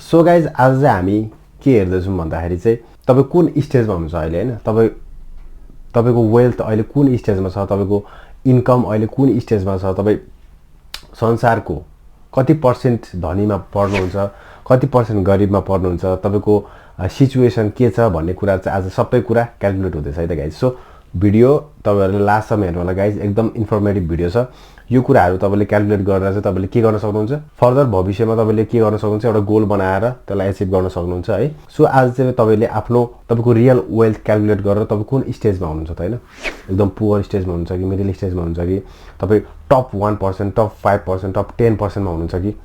So guys आज चाहिँ हामी के हेर्दैछौँ भन्दाखेरि चाहिँ तपाईँ कुन स्टेजमा हुनुहुन्छ अहिले हैन तपाईको वेल्थ अहिले कुन स्टेजमा छ तपाईको इन्कम अहिले कुन स्टेजमा छ तपाईँ संसारको कति पर्सेन्ट धनीमा पर्नुहुन्छ कति पर्सेन्ट गरिबमा पर्नुहुन्छ तपाईको सिचुएसन के छ भन्ने कुरा चाहिँ आज सबै कुरा क्याल्कुलेट हुँदैछ है त गाइज। सो भिडियो तपाईहरुले लास्टसम्म हेर्नु होला गाइज, एकदम इन्फर्मेटिभ भिडियो छ। यो कुराहरु तपाईले क्याल्कुलेट गरेर चाहिँ तपाईले के गर्न सक्नुहुन्छ, फर्दर भविष्यमा तपाईले के गर्न सक्नुहुन्छ, एउटा गोल बनाएर त्यसलाई अचिभ गर्न सक्नुहुन्छ है। सो आज चाहिँ तपाईले आफ्नो तपाईको रियल वेल्थ क्याल्कुलेट गरेर तपाई कुन स्टेजमा हुनुहुन्छ त हैन, एकदम पुअर स्टेजमा हुनुहुन्छ कि मिडल स्टेजमा हुनुहुन्छ कि तपाई टप 1%, टप 5%, टप 10% मा हुनुहुन्छ कि,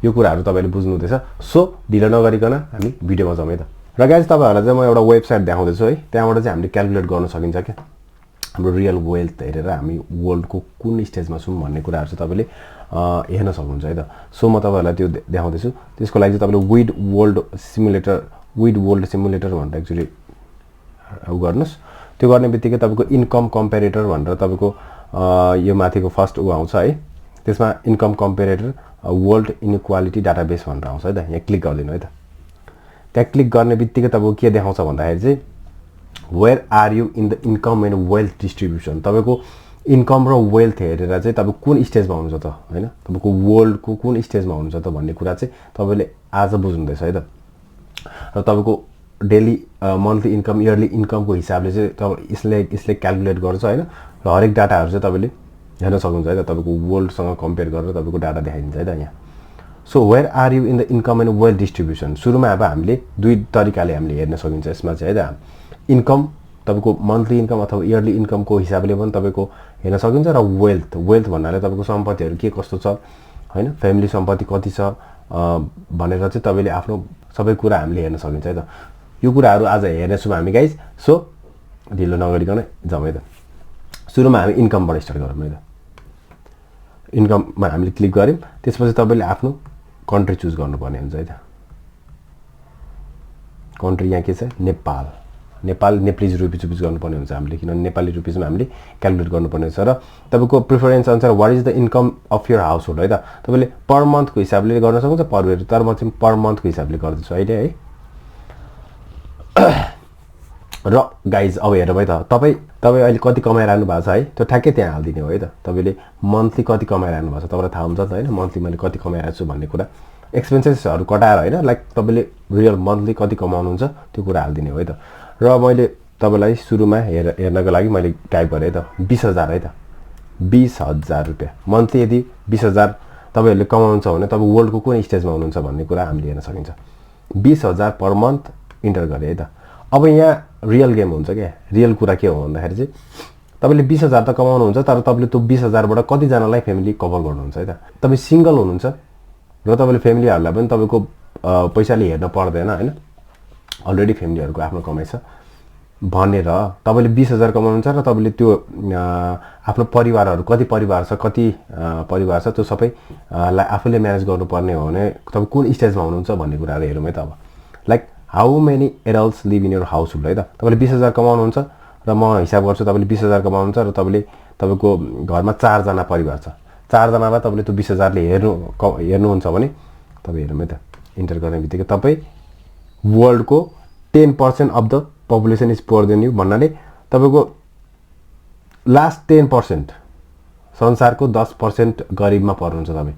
यो कुराहरु तपाईले बुझ्नु हुँदैछ। सो ढिलो नगरिकन हामी भिडियोमा जाउँ है त। र गाइस तपाईहरुलाई चाहिँ म एउटा वेबसाइट देखाउँदैछु है, त्यहाँबाट चाहिँ हामीले क्याल्कुलेट गर्न सकिन्छ के हाम्रो रियल वेल्थ हेरेर हामी वर्ल्डको कुन स्टेजमा छौं भन्ने कुराहरु चाहिँ तपाईले हेर्न सक्नुहुन्छ है त। सो म तपाईहरुलाई त्यो देखाउँदैछु। त्यसको लागि चाहिँ तपाईले विड वर्ल्ड सिमुलेटर भनेर एक्चुअली गर्नुस्। त्यो गर्ने बित्तिकै तपाईको इन्कम कम्पेरेटर भनेर तपाईको यो माथिको फर्स्ट आउँछ है। त्यसमा income comparator world inequality database भनेर आउँछ है त। यहाँ क्लिक गर्दिनु है त। त्यहाँ क्लिक गर्ने बित्तिकै तपाईको के देखाउँछ भन्दाखेरि चाहिँ where are you in the income and wealth distribution, तपाईको इन्कम र वेल्थ हेरेर चाहिँ तपाईँ कुन स्टेजमा हुनुहुन्छ त हैन, तपाईको वर्ल्डको कुन स्टेजमा हुनुहुन्छ त भन्ने कुरा चाहिँ तपाईले आज बुझ्नुहुँदैछ है त। र तपाईको डेली मन्थली इन्कम इयरली इन्कमको हिसाबले चाहिँ तपाईँ यसले क्याल्कुलेट गर्छ हैन। र हरेक डाटाहरु चाहिँ तपाईले हेर्न सक्नुहुन्छ है त। तपाईको वर्ल्डसँग कम्पेयर गरेर तपाईको डाटा देखाइदिन्छ है त यहाँ। So where are you in the income and wealth distribution, सुरुमा अब हामीले दुई तरिकाले हामीले हेर्न सकिन्छ यसमा चाहिँ है त। इन्कम तपाईको मन्थली इन्कम अथवा इयरली इन्कमको हिसाबले पनि तपाईको हेर्न सकिन्छ। र वेल्थ भन्नाले तपाईको सम्पत्तिहरु के कस्तो छ हैन, फ्यामिली सम्पत्ति कति छ भनेर चाहिँ तपाईले आफ्नो सबै कुरा हामीले हेर्न सकिन्छ है त। यो कुराहरु आज हेर्नेछौँ हामी गाइज। सो ढिलो नगरिकन जाउँ है त। सुरुमा हामी इन्कमबाट स्टार्ट गरौँ है त। इन्कममा हामीले क्लिक गर्यौं, त्यसपछि तपाईले आफ्नो कन्ट्री चुज गर्नुपर्ने हुन्छ है त। कन्ट्री यहाँ के छ, नेपाल नेपाली रुपी चुज गर्नुपर्ने हुन्छ हामीले, किनभने नेपाली रुपीजमा हामीले क्याल्कुलेट गर्नुपर्ने छ। र तपाईको प्रिफरेन्स अनुसार what is the income of your house hold है त। तपाईले पर मन्थको हिसाबले गर्न सक्नुहुन्छ, पर इयर, तर म चाहिँ पर मन्थको हिसाबले गर्दैछु अहिले है। र गाइज अब हेरौँ है त, तपाईँ अहिले कति कमाइरहनु भएको छ है, त्यो ठ्याक्कै त्यहाँ हाल्दिने हो है त। तपाईले मन्थली कति कमाइरहनु भएको छ तपाईलाई थाहा हुन्छ त हैन, मन्थली मैले कति कमाइरहेको छु भन्ने कुरा, एक्सपेन्सेसहरु कटाएर हैन, लाइक तपाईले रियल मन्थली कति कमाउनुहुन्छ त्यो कुरा हाल्दिने हो है त। र मैले तपाईलाई सुरुमा हेर्नको लागि मैले टाइप गरे है त 20000 है त, 20000 रुपैयाँ मन्थली। यदि 20000 तपाईहरुले कमाउनुहुन्छ भने तपाईँ वर्ल्डको कुन स्टेजमा हुनुहुन्छ भन्ने कुरा हामीले हेर्न सकिन्छ। 20000 पर मन्थ इन्टर गरे है त। अब यहाँ रियल गेम हुन्छ के, रियल कुरा के हो भन्दाखेरि चाहिँ तपाईले 20000 त कमाउनुहुन्छ, तर तपाईले त्यो 20000 बाट कति जनालाई फ्यामिली कभर गर्नुहुन्छ है त। तपाई सिंगल हुनुहुन्छ र तपाईले फ्यामिलीहरुलाई पनि तपाईको पैसाले हेर्न पर्दैन हैन, अलरेडी फ्यामिलीहरुको आफ्नो कमाइ छ भनेर तपाईले 20000 कमाउनुहुन्छ र तपाईले त्यो आफ्नो परिवारहरु कति परिवार छ त्यो सबै आफूले म्यानेज गर्नुपर्ने हो भने तपाई कुन स्टेजमा हुनुहुन्छ भन्ने कुराहरु हेरौँ है त। अब like how many adults live in your house hold है त। तपाईले 20000 कमाउनुहुन्छ र म हिसाब गर्छु तपाईले 20000 कमाउनुहुन्छ र तपाईको घरमा 4 जना परिवार छ, 4 जनालाई तपाईले त्यो 20000 ले हेर्नुहुन्छ भने तपाई हेरौँ है त। इन्टर गर्ने बित्तिकै तपाई वर्ल्डको 10% of the population is poor then you भन्नाले तपाईको लास्ट 10%, संसारको 10% गरिबमा पर्नुहुन्छ तपाई।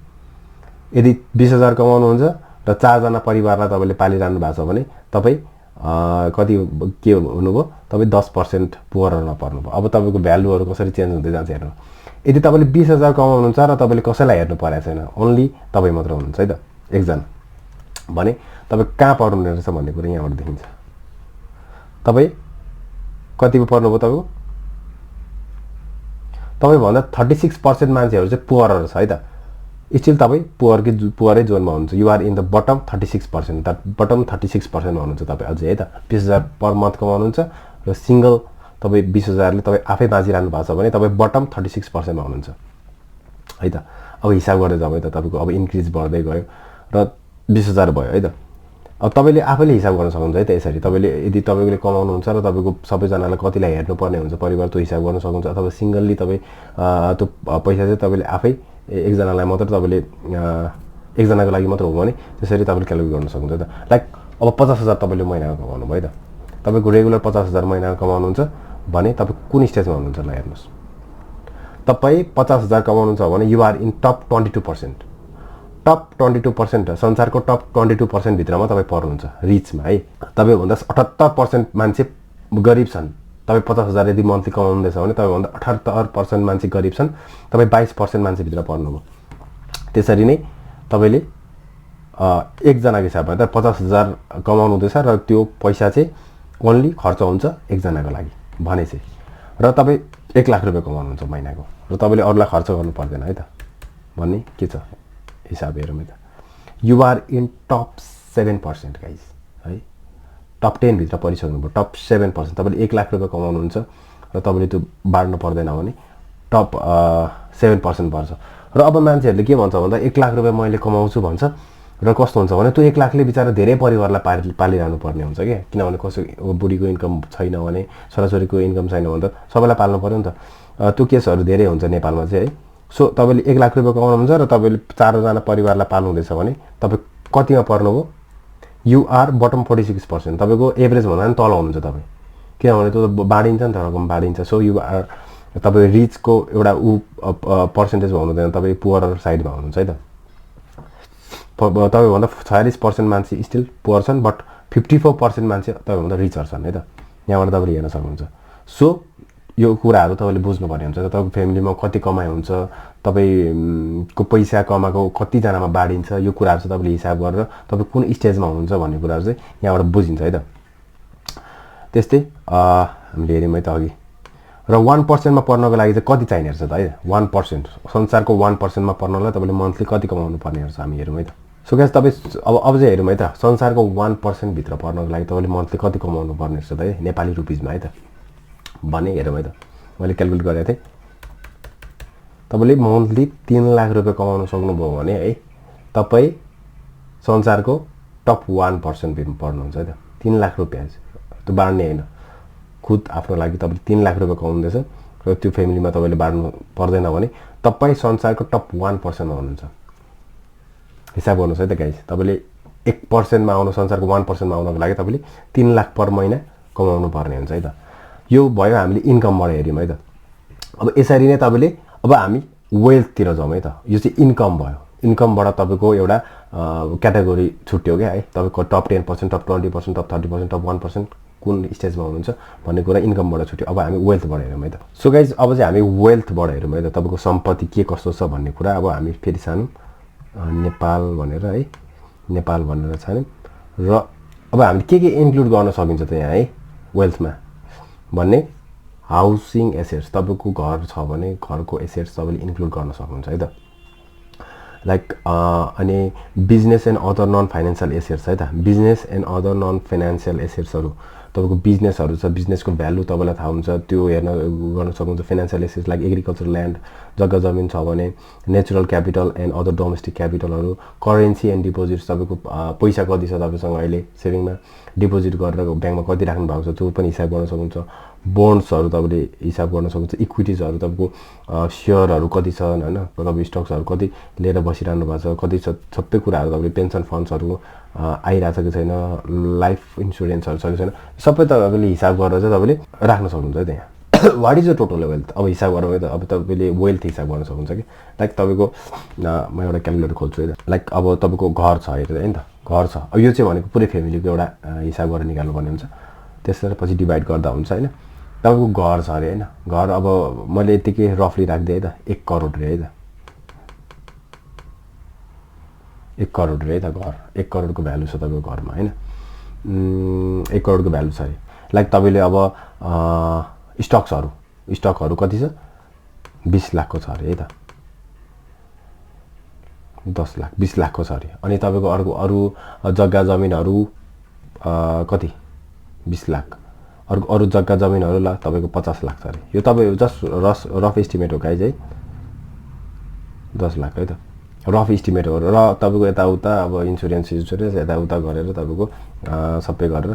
यदि 20000 कमाउनुहुन्छ र 4 जना परिवारलाई तपाईले पालिरहनु भएको छ भने तपाई कति के हुनुभयो, तपाई 10% पुअरमा पर्नुभयो। अब तपाईको भ्यालुहरु कसरी चेन्ज हुँदै जान्छ हेर्नु। यदि तपाईले 20000 कमाउनुहुन्छ र तपाईले कसैलाई हेर्नु परेको छैन, ओन्ली तपाई मात्र हुनुहुन्छ है त एकजना भने तपाई कहाँ पर्नु रहेछ भन्ने कुरा यहाँबाट देखिन्छ। तपाई कति पर्नुभयो, तपाई भन्दा 36% मान्छेहरु चाहिँ पुअर रहेछ है त। स्टिल तपाई पुअरै जोनमा हुनुहुन्छ। You are in the bottom 36%, bottom 36% मा हुनुहुन्छ तपाई अझै है त। 20000 पर मन्थ कमाउनुहुन्छ र सिंगल तपाई 20000 ले तपाई आफै बाँचिरहनु भएको छ भने तपाई बटम 36% मा हुनुहुन्छ है त। अब हिसाब गर्दै जाऊ है त, तपाईको अब इन्क्रिज बढ्दै गयो र 20000 भयो है त। अब तपाईले आफैले हिसाब गर्न सक्नुहुन्छ है त यसरी। तपाईले यदि तपाईले कमाउनुहुन्छ र तपाईको सबैजनालाई कतिलाई हेर्नुपर्ने हुन्छ परिवार, त्यो हिसाब गर्न सक्नुहुन्छ। अथवा सिंगलली तपाई त्यो पैसा चाहिँ तपाईले आफै एकजनालाई मात्र तपाईले एकजनाको लागि मात्र हो भने त्यसरी तपाईँले क्यालकुलेट गर्न सक्नुहुन्छ त। लाइक अब 50,000 तपाईँले महिनाको कमाउनु भयो त, तपाईँको रेगुलर 50,000 महिनाको कमाउनुहुन्छ भने तपाईँ कुन स्टेजमा हुनुहुन्छ ल हेर्नुहोस्। तपाईँ 50,000 कमाउनुहुन्छ भने you are in top 22%। Top 22% संसारको टप 22% भित्रमा तपाईँ पर्नुहुन्छ रिचमा है। तपाईँभन्दा 78% मान्छे गरिब छन्। तपाईँ 50,000 यदि मन्थली कमाउँदैछ भने तपाईँभन्दा 78% मान्छे गरिब छन्, तपाईँ 22% मान्छेभित्र पर्नुभयो। त्यसरी नै तपाईँले एकजनाको हिसाबमा त 50,000 कमाउनु हुँदैछ र त्यो पैसा चाहिँ ओन्ली खर्च हुन्छ एकजनाको लागि भने चाहिँ, र तपाईँ 1 लाख रुपियाँ कमाउनुहुन्छ महिनाको र तपाईँले अरूलाई खर्च गर्नु पर्दैन है त भन्ने के छ हिसाब हेरौँ है त। You are in top 7% guys है, टप 10 भित्र परिसक्नुभयो, टप 7%। तपाईँले 1 लाख रुपियाँ कमाउनुहुन्छ र तपाईँले त्यो बाँड्नु पर्दैन भने टप 7% पर्छ। र अब मान्छेहरूले के भन्छ भन्दा 1 लाख रुपियाँ मैले कमाउँछु भन्छ र कस्तो हुन्छ भने त्यो 1 लाखले बिचारा धेरै परिवारलाई पालिरहनु पर्ने हुन्छ क्या। किनभने कसै बुढीको इन्कम छैन भने, छोराछोरीको इन्कम छैन भने त सबैलाई पाल्नु पर्यो नि त। त्यो केसहरू धेरै हुन्छ नेपालमा चाहिँ है। सो तपाईँले 1 लाख रुपियाँ कमाउनुहुन्छ र तपाईँले 4जना परिवारलाई पाल्नुहुँदैछ भने तपाईँ कतिमा पर्नुभयो? You are bottom 46%। तपाईँको एभरेज भन्दा पनि तल हुनुहुन्छ तपाईँ, किनभने त्यो बाँडिन्छ नि त, रकम बाँडिन्छ। सो यु आर तपाईँ रिचको एउटा पर्सेन्टेजमा हुनुहुँदैन, तपाईँ पुअर साइडमा हुनुहुन्छ है त। तपाईँभन्दा 46% मान्छे स्टिल पुअर छन्, बट 54% मान्छे तपाईँभन्दा रिचर छन् है त। यहाँबाट तपाईँले हेर्न सक्नुहुन्छ। सो यो कुराहरू तपाईँले बुझ्नुपर्ने हुन्छ। तपाईँको फ्यामिलीमा कति कमाइ हुन्छ, तपाईँको पैसा कमाएको कतिजनामा बाँडिन्छ, यो कुराहरू चाहिँ तपाईँले हिसाब गरेर तपाईँ कुन स्टेजमा हुनुहुन्छ भन्ने कुराहरू चाहिँ यहाँबाट बुझिन्छ है त। त्यस्तै हामीले हेऱ्यौँ है त अघि। र 1%मा पर्नको लागि चाहिँ कति चाहिने रहेछ त है? 1%, संसारको 1%मा पर्नलाई तपाईँले मन्थली कति कमाउनु पर्ने रहेछ हामी हेरौँ है त। सो गाइस तपाईँ अब चाहिँ हेरौँ है त, संसारको 1% भित्र पर्नको लागि तपाईँले मन्थली कति कमाउनु पर्ने रहेछ त है नेपाली रुपिजमा है त भने हेरौँ है त। मैले क्यालकुलेट गरेको थिएँ। तपाईँले मन्थली 3 लाख रुपियाँ कमाउन सक्नुभयो भने है तपाईँ संसारको टप 1% भित्र पर्नुहुन्छ है त। 3 लाख रुपियाँ त्यो बाँड्ने होइन, खुद आफ्नो लागि तपाईँले 3 लाख रुपियाँ कमाउँदैछ र त्यो फ्यामिलीमा तपाईँले बाँड्नु पर्दैन भने तपाईँ संसारको टप 1%मा हुनुहुन्छ। हिसाब गर्नुहोस् है त गाइस। तपाईँले 1%मा आउनु, संसारको 1%मा आउनको लागि तपाईँले 3 लाख पर महिना कमाउनु पर्ने हुन्छ है त। यो भयो हामीले इन्कमबाट हेऱ्यौँ है त। अब यसरी नै तपाईँले अब हामी वेल्थतिर जाउँ है त। यो चाहिँ इन्कम भयो। इन्कमबाट तपाईँको एउटा क्याटेगोरी छुट्यो क्या है। तपाईँको टप 10%, टप 20%, टप 30%, टप 1% कुन स्टेजमा हुनुहुन्छ भन्ने कुरा इन्कमबाट छुट्यो। अब हामी वेल्थबाट हेरौँ है त। सो गाइज अब चाहिँ हामी वेल्थबाट हेरौँ है त। तपाईँको सम्पत्ति के कस्तो छ भन्ने कुरा अब हामी फेरि छानौँ नेपाल भनेर है, नेपाल भनेर छानौँ। र अब हामीले के इन्क्लुड गर्न सकिन्छ त यहाँ है वेल्थमा भन्ने हाउसिङ एसेट्स। तपाईँको घर छ भने घरको एसेट्स तपाईँले इन्क्लुड गर्न सक्नुहुन्छ है त। लाइक अनि business and other non financial assets है त। Business and other non financial एसेट्सहरू तपाईँको बिजनेसहरू छ, बिजनेसको भ्यालु तपाईँलाई थाहा हुन्छ, त्यो गर्न सक्नुहुन्छ। Financial assets like agriculture land, जग्गा जमिन छ भने, natural capital and other domestic क्यापिटलहरू, करेन्सी एन्ड डिपोजिट्स, तपाईँको पैसा कति छ तपाईँसँग अहिले सेभिङमा, डिपोजिट गरेर ब्याङ्कमा कति राख्नु भएको छ त्यो पनि हिसाब गर्न सक्नुहुन्छ। बोन्ड्सहरू तपाईँले हिसाब गर्न सक्नुहुन्छ। इक्विटिजहरू तपाईँको सेयरहरू कति छ होइन, तपाईँ स्टक्सहरू कति लिएर बसिरहनु भएको छ, कति छ, सबै कुराहरू तपाईँले पेन्सन फन्ड्सहरू आइरहेछ कि छैन, लाइफ इन्सुरेन्सहरू छ कि छैन, सबै तपाईँले हिसाब गरेर चाहिँ तपाईँले राख्न सक्नुहुन्छ है त्यहाँ। What is the total wealth अब हिसाब गरेर त अब तपाईँले वेल्थ हिसाब गर्न सक्नुहुन्छ कि। लाइक तपाईँको म एउटा क्यालकुलेटर खोल्छु है त। लाइक अब तपाईँको घर छ हेरेर नि त, घर छ। अब यो चाहिँ भनेको पुरै फ्यामिलीको एउटा हिसाब गरेर निकाल्नुपर्ने हुन्छ। त्यसलाई पछि डिभाइड गर्दा हुन्छ होइन। तपाईँको घर छ अरे होइन, घर अब मैले यतिकै रफली राखिदिएँ है त, 1 करोड रे है त। 1 करोड रे है त घर, 1 करोडको भ्यालु छ तपाईँको घरमा होइन। 1 करोडको भ्यालु छ अरे। लाइक तपाईँले अब स्टकहरू कति छ, 20 लाखको छ अरे है त। 10 लाख 20 लाखको छ अरे। अनि तपाईँको अरू जग्गा जमिनहरू कति, 20 लाख। अरू जग्गा जमिनहरू ल तपाईँको 50 लाख छ अरे। यो तपाईँ जस्ट रफ एस्टिमेट हो गाइज है, 10 लाख है त रफ एस्टिमेट हो। र तपाईँको यताउता अब इन्सुरेन्स यताउता गरेर तपाईँको सबै गरेर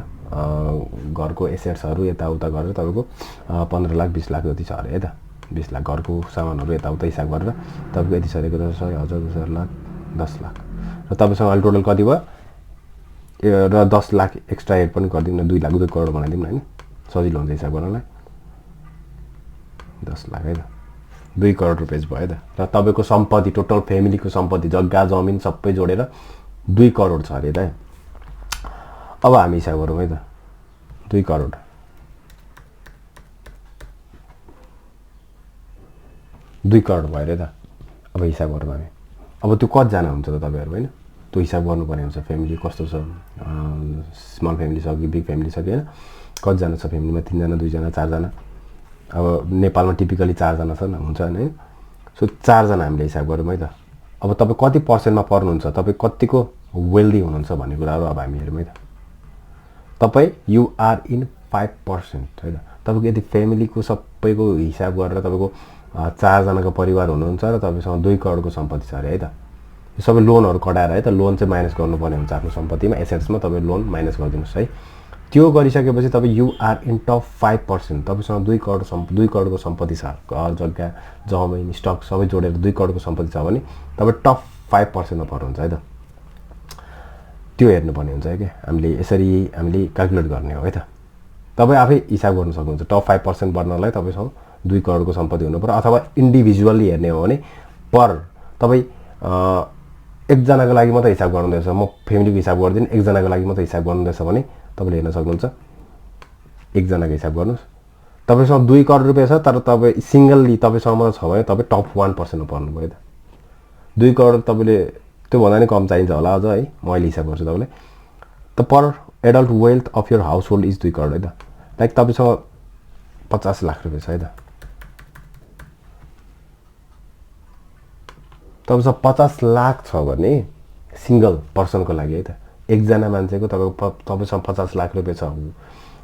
घरको एसेट्सहरू यताउता गरेर तपाईँको 15 लाख 20 लाख जति छ अरे है त। 20 लाख घरको सामानहरू यताउता हिसाब गरेर तपाईँको यति छ अरे। 100,000 2,000 लाख 10 लाख र तपाईसँग अहिले टोटल कति भयो र 10 लाख एक्स्ट्रा एड पनि गरिदिउँ न 2 लाख 2 करोड बनाइदिउँ न हैन सजिलो हुन्छ हिसाब गर्नलाई 10 लाख है त 2 करोड रुपैयाँ भयो है त र तपाईको सम्पत्ति टोटल फ्यामिलीको सम्पत्ति जग्गा जमिन सबै जोडेर 2 करोड छ अरे त अब हामी हिसाब गरौँ है त 2 करोड 2 करोड भयो रे त अब हिसाब गरौँ हामी अब त्यो कति जना हुन्छ त तपाईहरु हैन त्यो हिसाब गर्नुपर्ने हुन्छ फ्यामिली कस्तो छ स्मल फ्यामिली छ कि बिग फ्यामिली छ कि हैन कति जना छ फ्यामिलीमा 3 जना 2 जना 4 जना अब नेपालमा टिपिकली 4 जना छन् हुन्छ हैन सो 4 जना हामीले हिसाब गरौँ है त अब तपाई कति पर्सेन्टमा पर्नुहुन्छ तपाई कतिको वेल्दी हुनुहुन्छ भन्ने कुराहरु अब हामी हेरौँ है त तपाई यु आर इन 5% है त तपाईको यदि फ्यामिलीको सबैको हिसाब गरेर तपाईको 4 जनाको परिवार हुनुहुन्छ र तपाईसँग 2 करोडको सम्पत्ति छ अरे है त यो सबै लोनहरु कटाएर है त लोन चाहिँ माइनस गर्नुपर्ने हुन्छ आफ्नो सम्पत्तिमा एसेट्समा तपाई लोन माइनस गरिदिनुस् है त्यो गरिसकेपछि तपाई यु आर इन टप 5% तपाईसँग 2 करोडको सम्पत्ति छ घर जग्गा जमिन स्टक सबै जोडेर 2 करोडको सम्पत्ति छ भने तपाई टप 5% मा पर्नुहुन्छ है त त्यो हेर्नुपर्ने हुन्छ है के हामीले क्याल्कुलेट गर्ने हो है त तपाई आफै हिसाब गर्न सक्नुहुन्छ टप 5% बन्नलाई तपाईसँग 2 करोडको सम्पत्ति हुनु पर्यो अथवा इन्डिभिजुअली हेर्ने हो भने पर तपाई एक जनाको लागि मात्र हिसाब गर्नुहुँदैछ म फ्यामिलीको हिसाब गर्दिन एक जनाको लागि मात्र हिसाब गर्नुहुँदैछ भने तपाईले हेर्न सक्नुहुन्छ एक जनाको हिसाब गर्नुस् तपाईसँग 2 करोड रुपैयाँ छ तर तपाई सिंगलली तपाईसँग मात्र छ भने तपाई टप 1% मा पर्नु भयो त 2 करोड तपाईले त्यो भन्दा नि कम चाहिन्छ होला अझ है म अहिले हिसाब गर्छु तपाईले त per adult wealth of your household is 2 crore है त लाइक तपाईसँग 50 लाख रुपैयाँ छ है त तपाईसँग 50 लाख छ भने सिंगल पर्सनको लागि है त एक जना मान्छेको तपाईसँग 50 लाख रुपैयाँ छ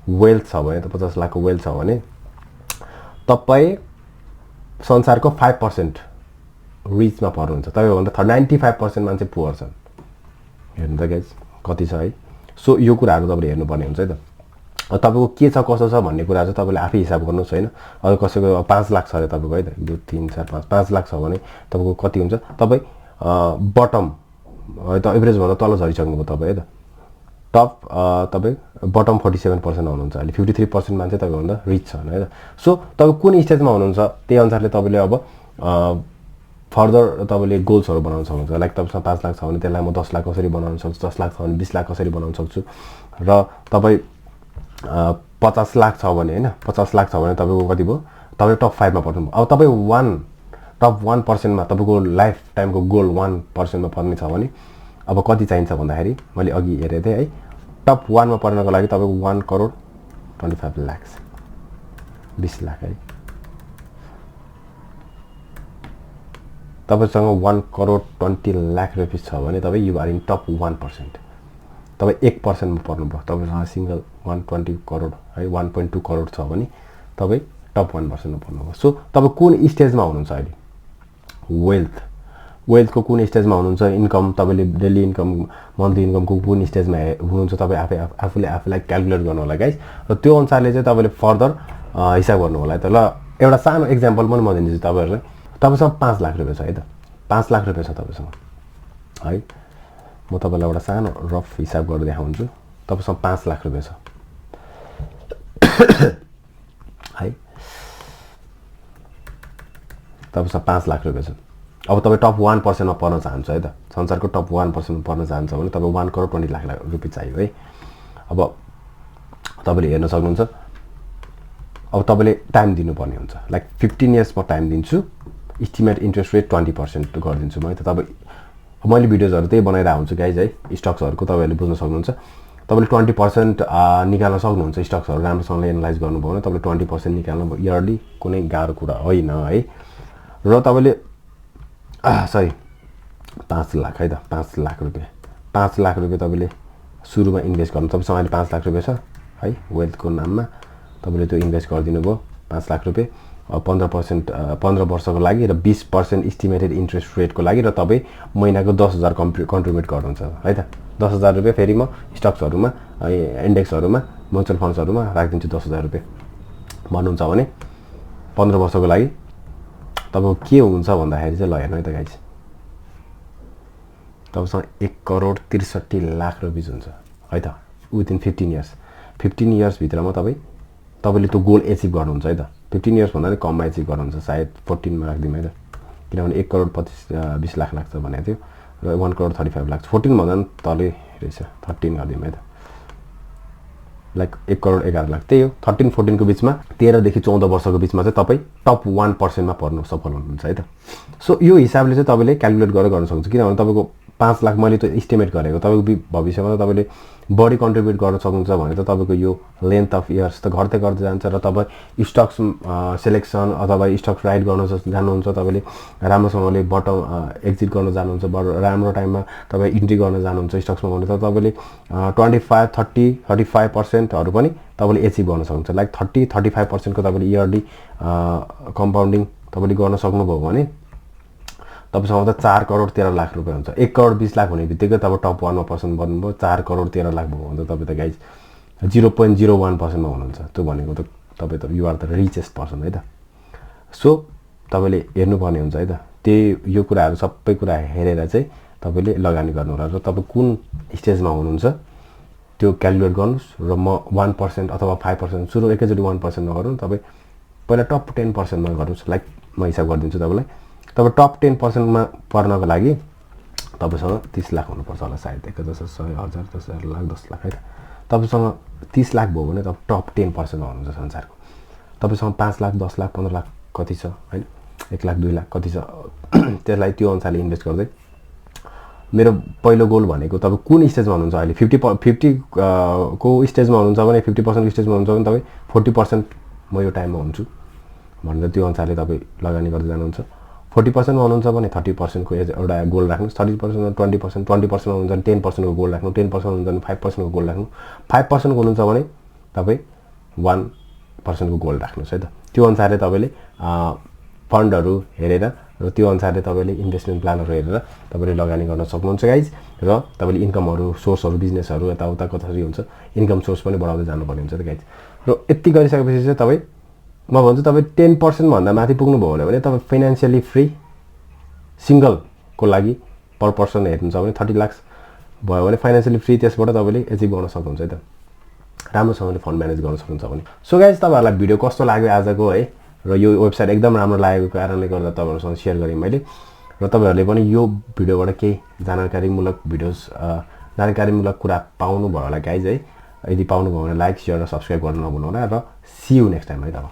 वेल्थ छ भने त 50 लाखको वेल्थ छ भने तपाई संसारको 5% रिचमा पर्नुहुन्छ तपाई भन्दा 95% मान्छे पुअर छन् हेर्नु त गाइस कति छ है सो यो कुराहरु तपाईले हेर्नु पर्ने हुन्छ है त तपाईको के छ कसो छ भन्ने कुरा चाहिँ तपाईले आफै हिसाब गर्नुस् हैन अरु कसैको 5 लाख छ अरे तपाईको है त 1 2 3 4 5 लाख छ भने तपाईको कति हुन्छ तपाई बटम है त एभरेज भन्दा तल झरिसक्नु भयो तपाई है त टप तपाई बटम 47% हुनुहुन्छ अहिले 53% मान्छे तपाईको भन्दा रिच छन् है त सो तपाई कुन स्टेजमा हुनुहुन्छ त्यही अनुसारले तपाईले अब फर्दर तपाईले गोल्सहरु बनाउन सक्नुहुन्छ लाइक तपाईसँग 5 लाख छ भने त्यसलाई म 10 लाख कसरी बनाउन सक्छु 10 लाख छ भने 20 लाख कसरी बनाउन सक्छु र तपाई 50 लाख छ भने हैन 50 लाख छ भने तपाईको कति भयो तपाई टप 5 मा पर्नु अब तपाई टप 1% मा तपाईको लाइफ टाइमको गोल 1% मा पर्ने छ भने अब कति चाहिन्छ भन्दाखेरि मैले अघि हेरे थिए है टप 1 मा पर्नको लागि तपाईको 1 करोड 25 लाख 20 लाख है तपाईसँग 1 करोड 20 लाख रुपैयाँ छ भने तपाई यु आर इन टप 1% तपाई 1% मा पर्नु भयो तपाईसँग सिंगल 120 करोड है 1.2 करोड छ भने तपाई टप 1% मा पर्नु भयो सो तपाई कुन स्टेजमा हुनुहुन्छ अहिले वेल्थको कुन स्टेजमा हुनुहुन्छ इन्कम तपाईले डेली इन्कम मन्थली इन्कमको कुन स्टेजमा हुनुहुन्छ तपाई आफूलाई क्याल्कुलेट गर्नु होला गाइस र त्यो अनुसारले चाहिँ तपाईले फर्दर हिसाब गर्नु होला है त ल एउटा सानो एक्जाम्पल पनि म दिन्छु तपाईहरुलाई तपाईसँग 5 लाख रुपैयाँ छ है त 5 लाख रुपैयाँ छ तपाईसँग है म तपाईलाई एउटा सानो रफ हिसाब गरेर देखाउँछु तपाईसँग 5 लाख रुपैयाँ छ है तपाईसँग 5 लाख रुपैयाँ छ अब तपाई टप 1% मा पर्न चाहन्छ है त संसारको टप 1% मा पर्न चाहन्छ भने तपाई 1 करोड 20 लाख रुपैयाँ चाहियो है अब तपाईले हेर्न सक्नुहुन्छ अब तपाईले टाइम दिनुपर्ने हुन्छ लाइक 15 इयर्स म टाइम दिन्छु एस्टिमेट इन्ट्रेस्ट रेट 20% गरिदिन्छु म त तपाई मैले भिडियोजहरु त्यही बनाइरा हुन्छु गाइज है स्टक्सहरुको तपाईहरुले बुझ्न सक्नुहुन्छ तपाईले 20% निकाल्न सक्नुहुन्छ स्टक्सहरु राम्रोसँगले एनालाइज गर्नुभयो भने तपाईले 20% निकाल्न इयरली कुनै गाह्रो कुरा होइन है र तपाईले सरी 5 लाख है त 5 लाख रुपैयाँ 5 लाख रुपैयाँ तपाईले सुरुमा इन्भेस्ट गर्नु तपाईसँग अहिले 5 लाख रुपैयाँ छ है वेल्थको नाममा तपाईले त्यो इन्भेस्ट गरिदिनु भयो 5 लाख रुपैयाँ 15% 15 वर्षको लागि र 20% एस्टिमेटेड इन्ट्रेस्ट रेटको लागि र तपाई महिनाको 10000 कन्ट्रिब्युट गर्नुहुन्छ है त 10000 रुपैयाँ फेरि म स्टक्सहरुमा इन्डेक्सहरुमा म्युचुअल फन्ड्सहरुमा राखिदिन्छु 10000 रुपैयाँ भन्नुहुन्छ भने 15 वर्षको लागि तपाईको के हुन्छ भन्दाखेरि चाहिँ ल हेर्नु है त गाइस तपाईसँग 1,63,00,000 रुपैयाँ हुन्छ है त विदिन 15 इयर्स 15 इयर्स भित्रमा तपाईले त्यो गोल एचिभ गर्नुहुन्छ है त 15 इयर्स भन्दा कममा एचिभ गर्नुहुन्छ सायद 14 मा राख्दिम है त किनभने 1,25,20 लाख लाग्छ भनेको थियो र 1,35 लाख 14 भन्दा पनि तलै रहेछ 13 गर्दिम है त लाइक 1,11 लाख त्यही हो 13 14 को बीचमा 13 देखि 14 वर्षको बीचमा चाहिँ तपाई टप 1% मा पर्नु सफल हुनुहुन्छ है त सो यो हिसाबले चाहिँ तपाईले क्याल्कुलेट गरेर गर्न सक्नुहुन्छ किनभने तपाईको 5 लाख मैले त एस्टिमेट गरेको तपाईको भविष्यमा त तपाईले बढी कन्ट्रिब्युट गर्न सक्नुहुन्छ भने त तपाईको यो लेन्थ अफ इयर्स त घट्दै गर्दै जान्छ र तपाई स्टक्स सिलेक्सन अथवा स्टक्स राइट गर्न जान्नुहुन्छ तपाईले राम्रोसँगले बटम एक्जिट गर्न जान्नुहुन्छ राम्रो टाइममा तपाई इन्ट्री गर्न जान्नुहुन्छ स्टक्समा भने त तपाईले 25 30 35% हरु पनि तपाईले एचिभ गर्न सक्नुहुन्छ लाइक 30 35% को तपाईले इयरली कम्पाउन्डिङ तपाईले गर्न सक्नुभयो भने तपाईसँग त 4,13,00,000 रुपैयाँ हुन्छ 1,20,00,000 हुने बित्तिकै तपाईं टप 1 मा पर्सन बन्नुभयो 4,13,00,000 भयो भने त तपाई त गाइज 0.01% मा हुनुहुन्छ त्यो भनेको त तपाई त you are the richest person है त सो तपाईले हेर्नुपर्ने हुन्छ है त त्यही यो कुराहरु सबै कुरा हेरेर चाहिँ तपाईले लगानी गर्नु होला र तपाई कुन स्टेजमा हुनुहुन्छ त्यो क्याल्कुलेट गर्नुस् र म 1% अथवा 5% सुरु एकैचोटी 1% नगर्नु तपाई पहिला टप 10% मा गर्नुस् लाइक म हिसाब गरिदिन्छु तपाईलाई तपाईं टप 10% मा पर्नको लागि तपाईसँग 30 लाख हुनुपर्छ होला सायद 1,000 1,000 10,000 लाख 10 लाख है तपाईसँग 30 लाख भयो भने तपाईं टप 10% मा हुनुहुन्छ संसारको तपाईसँग 5 लाख 10 लाख 15 लाख कति छ हैन 1 लाख 2 लाख कति छ त्यसलाई त्यो अनुसारले इन्भेस्ट गर्दै मेरो पहिलो गोल भनेको तपाई कुन स्टेजमा हुनुहुन्छ अहिले 50 को स्टेजमा हुनुहुन्छ भने 50% को स्टेजमा हुनुहुन्छ भने तपाई 40% म यो टाइममा हुन्छु भनेर त्यो अनुसारले तपाई लगानी गर्दै जानुहुन्छ 40% मा हुनुहुन्छ भने 30% को एउटा गोल राख्नु 30% मा 20% 20% मा हुनुहुन्छ भने 10% को गोल राख्नु 10% हुनुहुन्छ भने 5% को गोल राख्नु 5% को हुनुहुन्छ भने तपाई 1% को गोल राख्नुस् है त त्यो अनुसारले तपाईले फन्डहरु हेरेर र त्यो अनुसारले तपाईले इन्भेस्टमेन्ट प्लानहरु हेरेर तपाईले लगानी गर्न सक्नुहुन्छ गाइज र तपाईले इन्कमहरु सोर्सहरु बिजनेसहरु यताउता कसरी हुन्छ इन्कम सोर्स पनि बढाउँदै जानुपर्ने हुन्छ त गाइज र यति गरिसकेपछि चाहिँ तपाई म भन्छु तपाई 10% भन्दा माथि पुग्नु भयो भने तपाई फाइनान्शियली फ्री सिंगल को लागि पर पर्सन हेर्नुहुन्छ भने 30 लाख भयो भने फाइनान्शियली फ्री त्यसबाट तपाईले एचिभ गर्न सक्नुहुन्छ है त राम्रोसँगले फन्ड म्यानेज गर्न सक्नुहुन्छ भने सो गाइज तपाईहरुलाई भिडियो कस्तो लाग्यो आजको है र यो वेबसाइट एकदम राम्रो लागेको कारणले गर्दा तपाईहरुसँग शेयर गरे मैले र तपाईहरुले पनि यो भिडियोबाट केही जानकारीमूलक कुरा पाउनु भयो होला गाइज है यदि पाउनु भयो भने लाइक शेयर र सब्स्क्राइब गर्न नभुल्नु होला र सी यू नेक्स्ट टाइम है त